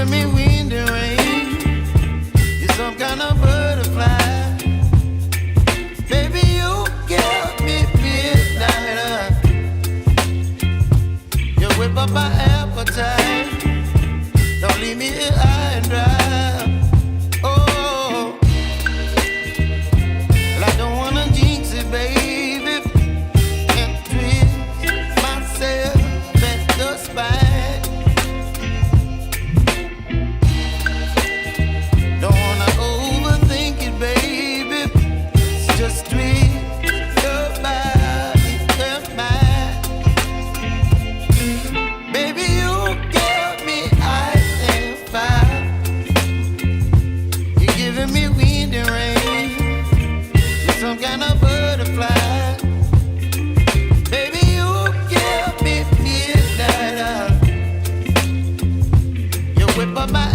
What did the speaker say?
giving me wind and rain. You're some kind of butterfly. Baby, you give me midnight. You whip up my appetite. Don't leave me here high and dry. Oh, well, I don't wanna jinx it, baby, and twist myself at the spine. Don't wanna overthink it, baby. It's just twist your body and mine. Baby, you give me ice and fire. You're giving me wind and rain. You're some kind of butterfly. Baby, you give me midnight. You whip up my